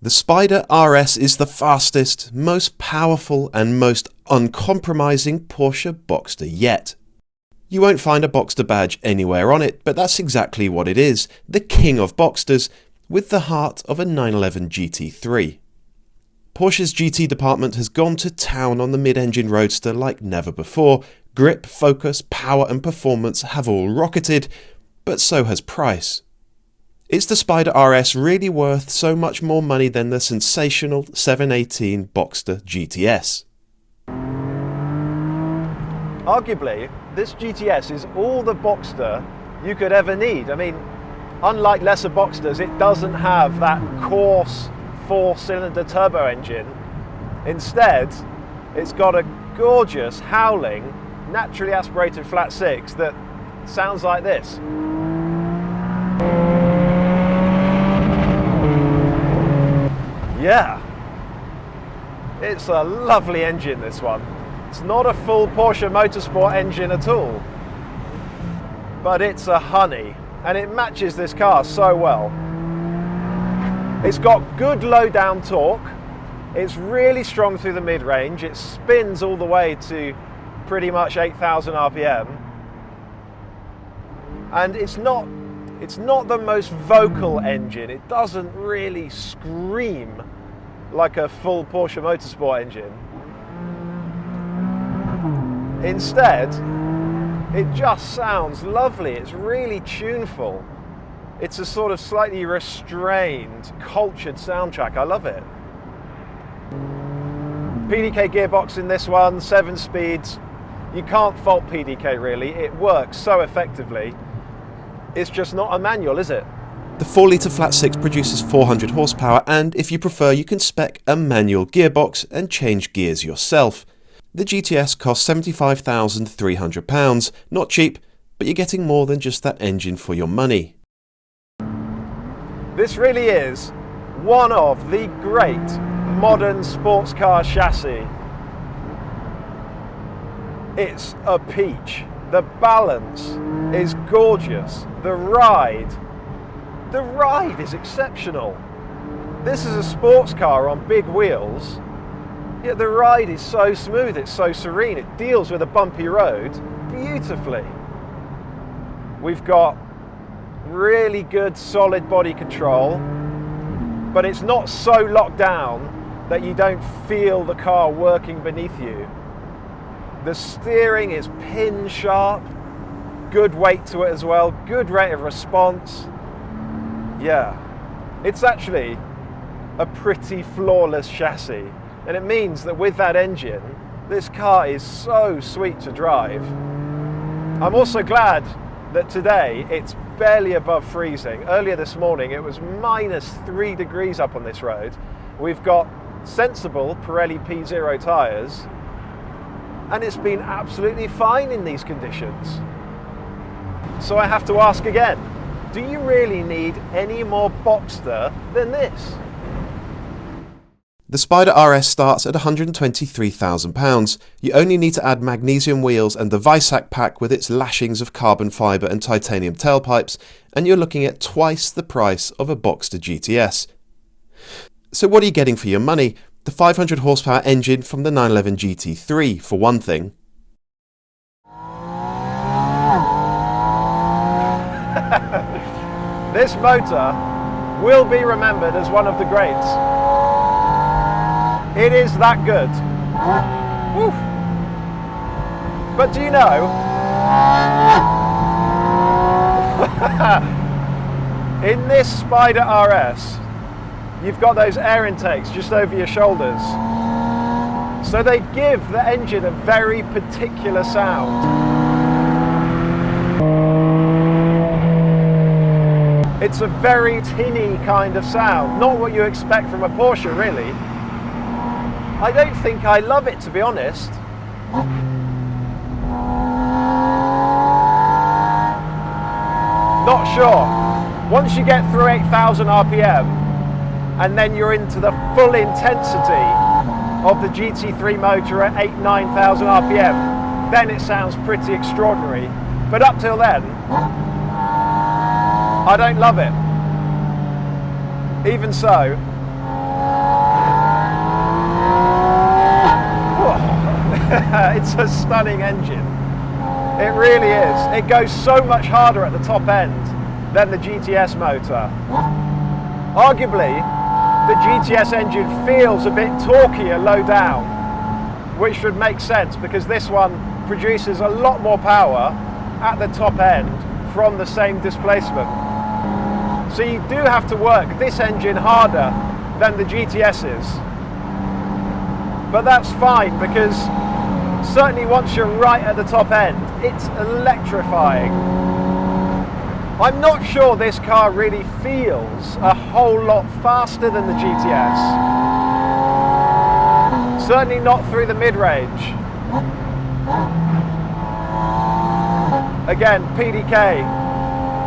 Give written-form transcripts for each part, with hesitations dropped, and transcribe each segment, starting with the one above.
The Spyder RS is the fastest, most powerful and most uncompromising Porsche Boxster yet. You won't find a Boxster badge anywhere on it, but that's exactly what it is, the king of Boxsters, with the heart of a 911 GT3. Porsche's GT department has gone to town on the mid-engine roadster like never before. Grip, focus, power and performance have all rocketed, but so has price. Is the Spyder RS really worth so much more money than the sensational 718 Boxster GTS? Arguably, this GTS is all the Boxster you could ever need. I mean, unlike lesser Boxsters, it doesn't have that coarse 4-cylinder turbo engine. Instead, it's got a gorgeous, howling, naturally aspirated flat six that sounds like this. Yeah, it's a lovely engine, this one. It's not a full Porsche Motorsport engine at all, but it's a honey, and it matches this car so well. It's got good low down torque, it's really strong through the mid-range, it spins all the way to pretty much 8,000 RPM, and it's not the most vocal engine. It doesn't really scream like a full Porsche Motorsport engine. Instead, it just sounds lovely. It's really tuneful. It's a sort of slightly restrained, cultured soundtrack. I love it. PDK gearbox in this one, 7 speeds. You can't fault PDK really. It works so effectively. It's just not a manual, is it? The 4-litre flat six produces 400 horsepower, and if you prefer you can spec a manual gearbox and change gears yourself. The GTS costs £75,300, not cheap, but you're getting more than just that engine for your money. This really is one of the great modern sports car chassis. It's a peach. The balance is gorgeous. The ride is exceptional. This is a sports car on big wheels, yet the ride is so smooth, it's so serene. It deals with a bumpy road beautifully. We've got really good solid body control, but it's not so locked down that you don't feel the car working beneath you. The steering is pin sharp, good weight to it as well, good rate of response. Yeah, it's actually a pretty flawless chassis, and it means that with that engine, this car is so sweet to drive. I'm also glad that today it's barely above freezing. Earlier this morning it was -3 degrees up on this road. We've got sensible Pirelli P0 tyres, and it's been absolutely fine in these conditions. So I have to ask again, do you really need any more Boxster than this? The Spyder RS starts at £123,000. You only need to add magnesium wheels and the Visac pack with its lashings of carbon fibre and titanium tailpipes, and you're looking at twice the price of a Boxster GTS. So what are you getting for your money? The 500 horsepower engine from the 911 GT3 for one thing. This motor will be remembered as one of the greats. It is that good. Woo. But do you know, in this Spyder RS, you've got those air intakes just over your shoulders. So they give the engine a very particular sound. It's a very tinny kind of sound, not what you expect from a Porsche really. I don't think I love it, to be honest. Not sure. Once you get through 8,000 RPM, and then you're into the full intensity of the GT3 motor at 8,000–9,000 RPM, then it sounds pretty extraordinary. But up till then, I don't love it. Even so, It's a stunning engine. It really is. It goes so much harder at the top end than the GTS motor. Arguably, the GTS engine feels a bit torquier low down, which would make sense because this one produces a lot more power at the top end from the same displacement. So you do have to work this engine harder than the GTS's. But that's fine because certainly once you're right at the top end, it's electrifying. I'm not sure this car really feels a whole lot faster than the GTS. Certainly not through the mid-range. Again, PDK,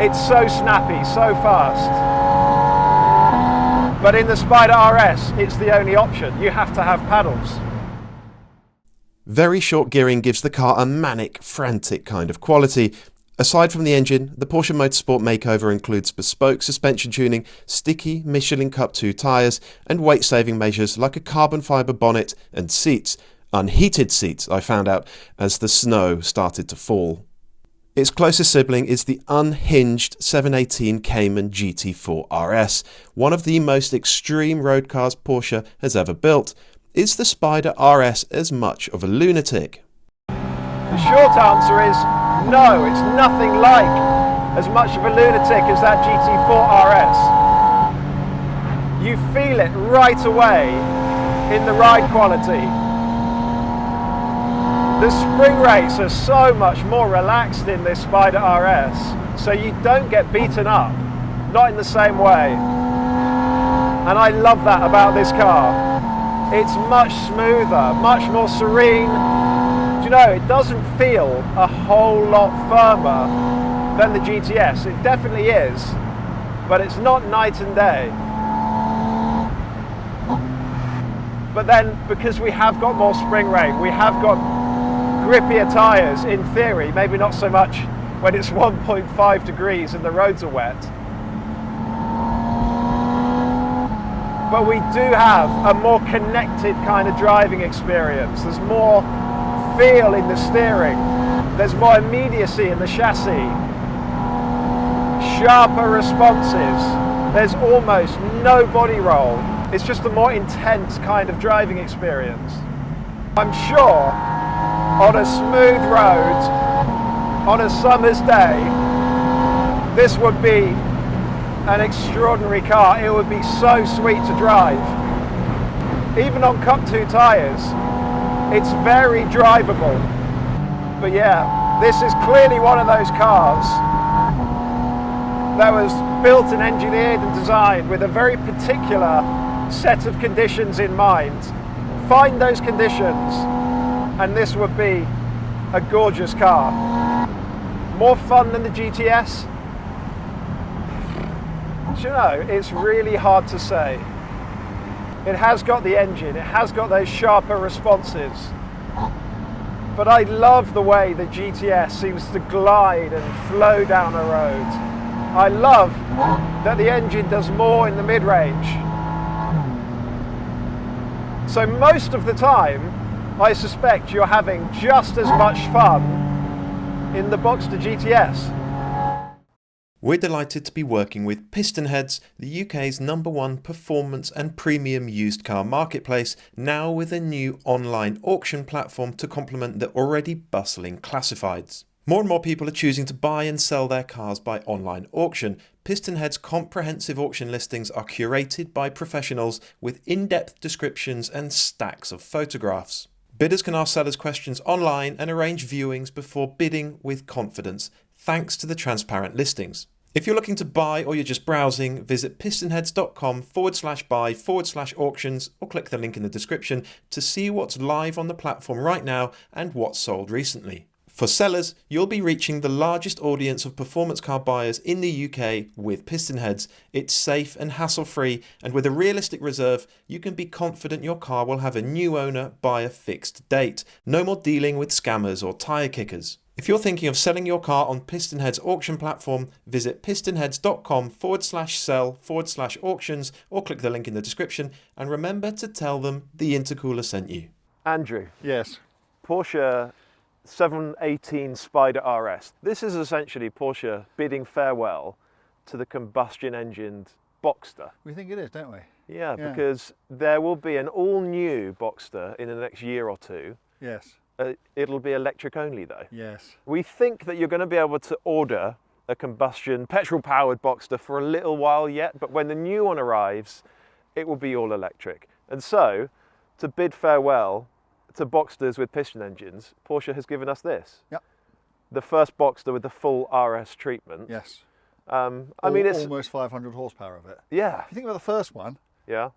it's so snappy, so fast. But in the Spyder RS, it's the only option. You have to have paddles. Very short gearing gives the car a manic, frantic kind of quality. Aside from the engine, the Porsche Motorsport makeover includes bespoke suspension tuning, sticky Michelin Cup 2 tyres, and weight-saving measures like a carbon fibre bonnet and seats. Unheated seats, I found out, as the snow started to fall. Its closest sibling is the unhinged 718 Cayman GT4 RS, one of the most extreme road cars Porsche has ever built. Is the Spyder RS as much of a lunatic? The short answer is no, it's nothing like as much of a lunatic as that GT4 RS. You feel it right away in the ride quality. The spring rates are so much more relaxed in this Spyder RS, so you don't get beaten up, not in the same way. And I love that about this car. It's much smoother, much more serene. Do you know, it doesn't feel a whole lot firmer than the GTS. It definitely is, but it's not night and day. But then, because we have got more spring rate, we have got grippier tyres in theory, maybe not so much when it's 1.5 degrees and the roads are wet. But we do have a more connected kind of driving experience. There's more feel in the steering. There's more immediacy in the chassis. Sharper responses. There's almost no body roll. It's just a more intense kind of driving experience. I'm sure on a smooth road, on a summer's day, this would be an extraordinary car. It would be so sweet to drive. Even on Cup 2 tyres, it's very drivable. But yeah, this is clearly one of those cars that was built and engineered and designed with a very particular set of conditions in mind. Find those conditions and this would be a gorgeous car. More fun than the GTS? Do you know, it's really hard to say. It has got the engine, it has got those sharper responses. But I love the way the GTS seems to glide and flow down a road. I love that the engine does more in the mid-range. So most of the time, I suspect you're having just as much fun in the Boxster GTS. We're delighted to be working with PistonHeads, the UK's #1 performance and premium used car marketplace, now with a new online auction platform to complement the already bustling classifieds. More and more people are choosing to buy and sell their cars by online auction. PistonHeads' comprehensive auction listings are curated by professionals with in-depth descriptions and stacks of photographs. Bidders can ask sellers questions online and arrange viewings before bidding with confidence, thanks to the transparent listings. If you're looking to buy or you're just browsing, visit pistonheads.com/buy/auctions or click the link in the description to see what's live on the platform right now and what's sold recently. For sellers, you'll be reaching the largest audience of performance car buyers in the UK with PistonHeads. It's safe and hassle-free, and with a realistic reserve, you can be confident your car will have a new owner by a fixed date. No more dealing with scammers or tyre kickers. If you're thinking of selling your car on PistonHeads auction platform, visit pistonheads.com/sell/auctions or click the link in the description, and remember to tell them the Intercooler sent you. Andrew. Yes. Porsche 718 Spyder RS. This is essentially Porsche bidding farewell to the combustion engined Boxster. We think it is, don't we? Yeah, because there will be an all-new Boxster in the next year or two. Yes. It'll be electric only though. Yes. We think that you're going to be able to order a combustion, petrol-powered Boxster for a little while yet, but when the new one arrives, it will be all electric. And so, to bid farewell to Boxsters with piston engines, Porsche has given us this. Yep. The first Boxster with the full RS treatment. Yes. I mean, it's almost 500 horsepower of it. Yeah. If you think about the first one, Yeah.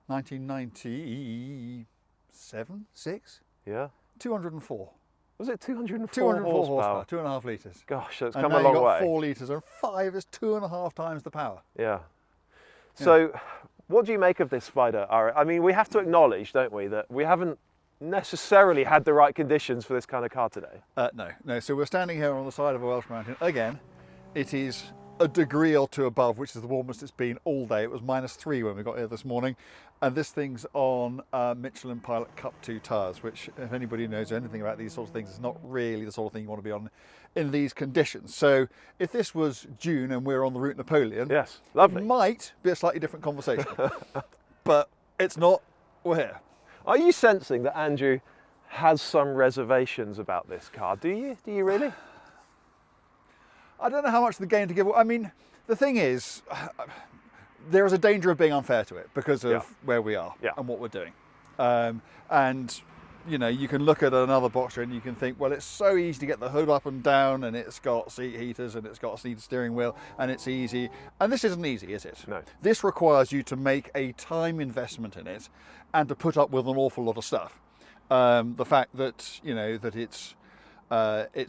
1997, 6, Yeah. 204. Was it 204 204 horsepower? 2.5 litres. Gosh, so it's And come now a long you've got way. 4 litres, and 5 is 2.5 times the power. Yeah. So, what do you make of this Spyder RS? I mean, we have to acknowledge, don't we, that we haven't necessarily had the right conditions for this kind of car today. No. So we're standing here on the side of a Welsh mountain. Again, it is a degree or two above, which is the warmest it's been all day. It was -3 when we got here this morning. And this thing's on Michelin Pilot Cup 2 tyres, which, if anybody knows anything about these sorts of things, is not really the sort of thing you want to be on in these conditions. So if this was June and we're on the route Napoleon, Yes, lovely. it might be a slightly different conversation. But it's not. We're here. Are you sensing that Andrew has some reservations about this car? Do you? Do you really? I don't know how much of the game to give. I mean, the thing is, there is a danger of being unfair to it because of where we are and what we're doing. And, you know, you can look at another Boxster and you can think, well, it's so easy to get the hood up and down, and it's got seat heaters and it's got a seated steering wheel, and it's easy. And this isn't easy, is it? No. This requires you to make a time investment in it and to put up with an awful lot of stuff. The fact that, you know, that it's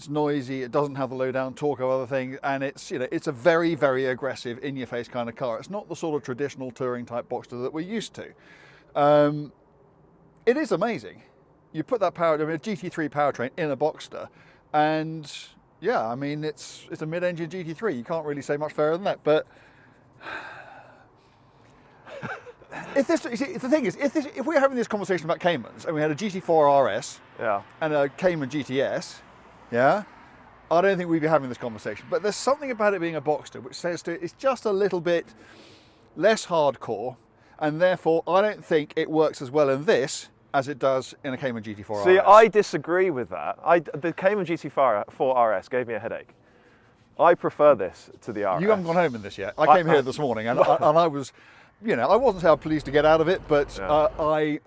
noisy, it doesn't have the low down torque of other things, and it's, you know, it's a very, very aggressive, in your face kind of car. It's not the sort of traditional touring type Boxster that we're used to. It is amazing. You put that power, I mean, a GT3 powertrain in a Boxster, and yeah, I mean, it's a mid-engine GT3. You can't really say much fairer than that. But if this, you see, the thing is, if we're having this conversation about Caymans and we had a GT4 RS and a Cayman GTS, I don't think we'd be having this conversation. But there's something about it being a Boxster which says to it, it's just a little bit less hardcore, and therefore I don't think it works as well in this as it does in a Cayman GT4 See, RS. I disagree with that. The Cayman GT4 RS gave me a headache. I prefer this to the RS. You haven't gone home in this yet. I came here this morning and I was, you know, I wasn't how pleased to get out of it, but I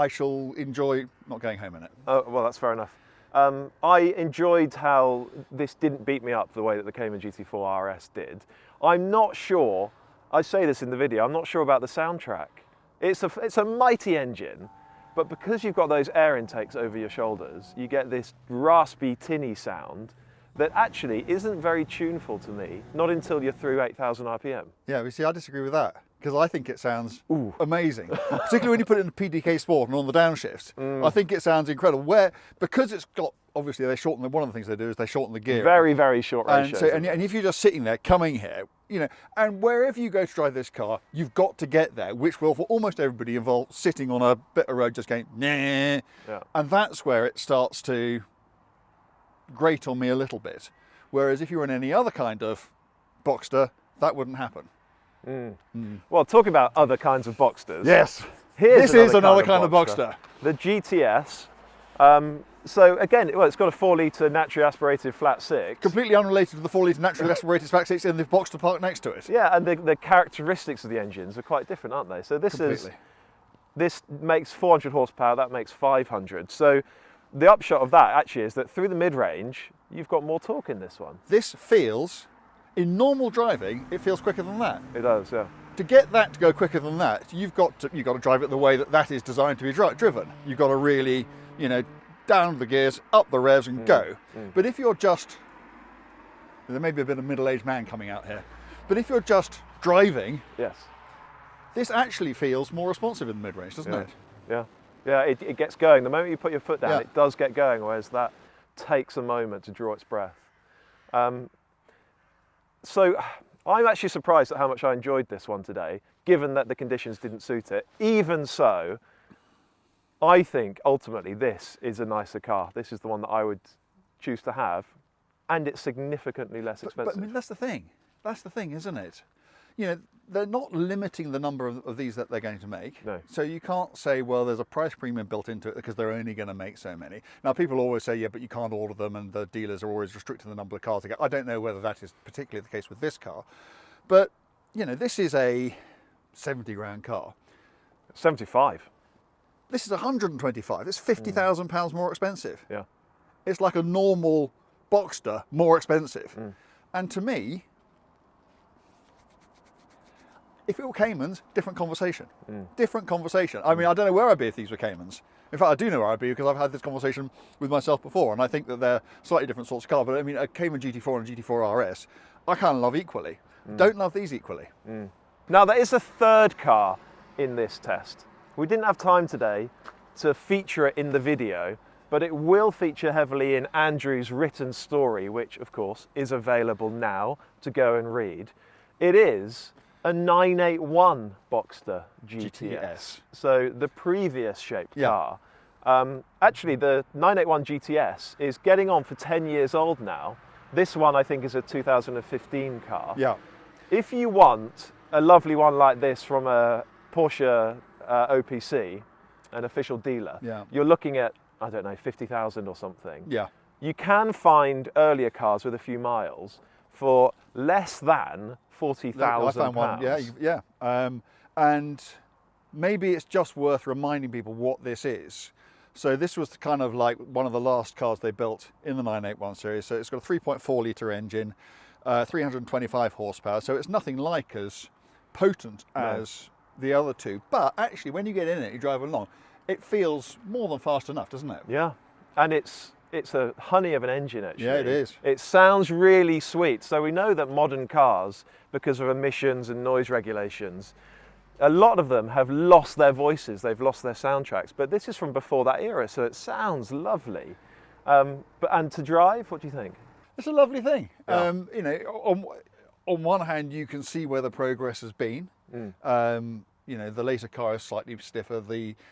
shall enjoy not going home in it. Oh, well, that's fair enough. I enjoyed how this didn't beat me up the way that the Cayman GT4 RS did. I'm not sure, I say this in the video, I'm not sure about the soundtrack. It's a mighty engine, but because you've got those air intakes over your shoulders, you get this raspy, tinny sound that actually isn't very tuneful to me, not until you're through 8,000 RPM. Yeah, you see, I disagree with that, because I think it sounds amazing. Particularly when you put it in PDK Sport and on the downshifts. I think it sounds incredible. Because it's got, obviously they shorten, one of the things they do is they shorten the gear. Very, very short ratios. And if you're just sitting there, coming here, you know, and wherever you go to drive this car, you've got to get there, which will, for almost everybody involved, sitting on a bit of road just going, nah. Yeah. And that's where it starts to grate on me a little bit. Whereas if you were in any other kind of Boxster, that wouldn't happen. Well, talking about other kinds of Boxsters. Yes. This is another kind of Boxster. The GTS. So again, well, it's got a 4-litre naturally aspirated flat six. Completely unrelated to the 4-litre naturally aspirated flat six in the Boxster park next to it. Yeah, and the characteristics of the engines are quite different, aren't they? So this makes 400 horsepower, that makes 500. So the upshot of that actually is that through the mid-range, you've got more torque in this one. This feels, in normal driving, it feels quicker than that. It does, yeah. To get that to go quicker than that, you've got to drive it the way that is designed to be driven. You've got to really, you know, down the gears, up the revs and go. But if you're just, there may be a bit of middle-aged man coming out here, but if you're just driving, this actually feels more responsive in the mid-range, doesn't it? Yeah, it gets going. The moment you put your foot down, it does get going, whereas that takes a moment to draw its breath. So I'm actually surprised at how much I enjoyed this one today, given that the conditions didn't suit it. Even so, I think ultimately this is a nicer car. This is the one that I would choose to have, and it's significantly less expensive. But I mean, that's the thing. That's the thing, isn't it? You know, they're not limiting the number of these that they're going to make. No. So you can't say, well, there's a price premium built into it because they're only going to make so many. Now, people always say, yeah, but you can't order them, and the dealers are always restricting the number of cars they get. I don't know whether that is particularly the case with this car, but you know, this is a 70 grand car. 75. This is 125. It's £50,000 more expensive. Yeah. It's like a normal Boxster more expensive. And to me, if it were Caymans, different conversation. Different conversation. I mean, I don't know where I'd be if these were Caymans. In fact, I do know where I'd be because I've had this conversation with myself before, and I think that they're slightly different sorts of car. But I mean, a Cayman GT4 and a GT4 RS, I kind of love equally. Don't love these equally. Now, there is a third car in this test. We didn't have time today to feature it in the video, but it will feature heavily in Andrew's written story, which of course is available now to go and read. It is a 981 Boxster GTS. So the previous shaped car. Actually, the 981 GTS is getting on for 10 years old now. This one, I think, is a 2015 car. Yeah. If you want a lovely one like this from a Porsche OPC, an official dealer, you're looking at, I don't know, 50,000 or something. Yeah. You can find earlier cars with a few miles for less than £40,000. I found one, yeah. And maybe it's just worth reminding people what this is. So this was kind of like one of the last cars they built in the 981 series. So it's got a 3.4 litre engine, 325 horsepower. So it's nothing like as potent as the other two. But actually, when you get in it, you drive along, it feels more than fast enough, doesn't it? Yeah, and it's a honey of an engine, actually. Yeah, it is. It sounds really sweet. So we know that modern cars, because of emissions and noise regulations, a lot of them have lost their voices, they've lost their soundtracks, but this is from before that era, so it sounds lovely. And to drive, what do you think? It's a lovely thing. Yeah. You know, on one hand, you can see where the progress has been. You know, the later car is slightly stiffer,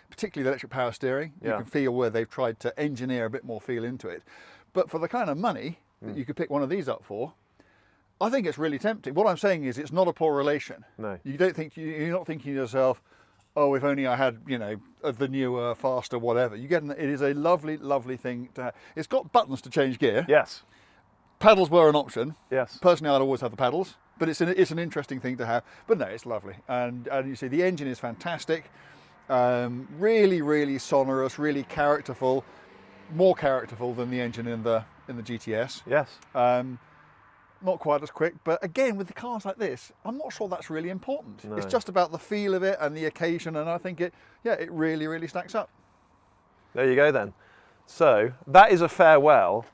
particularly the electric power steering. You can feel where they've tried to engineer a bit more feel into it. But for the kind of money that you could pick one of these up for, I think it's really tempting. What I'm saying is it's not a poor relation. No. You're not thinking to yourself, oh, if only I had, you know, the newer, faster, whatever. It is a lovely, lovely thing to have. It's got buttons to change gear. Yes. Paddles were an option. Yes. Personally, I'd always have the paddles, but it's an interesting thing to have. But no, it's lovely. And you see, the engine is fantastic. Really, really sonorous, really characterful. More characterful than the engine in the GTS. Yes. Not quite as quick, but again, with the cars like this, I'm not sure that's really important. No. It's just about the feel of it and the occasion, and I think it really, really stacks up. There you go then. So that is a farewell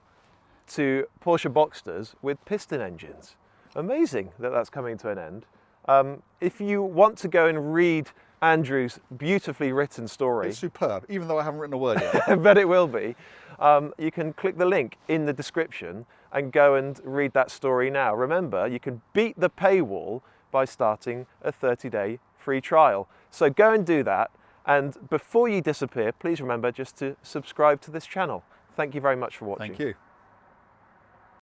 to Porsche Boxsters with piston engines. Amazing that that's coming to an end. If you want to go and read Andrew's beautifully written story. It's superb, even though I haven't written a word yet. But it will be. You can click the link in the description and go and read that story now. Remember, you can beat the paywall by starting a 30-day free trial. So go and do that. And before you disappear, please remember just to subscribe to this channel. Thank you very much for watching. Thank you.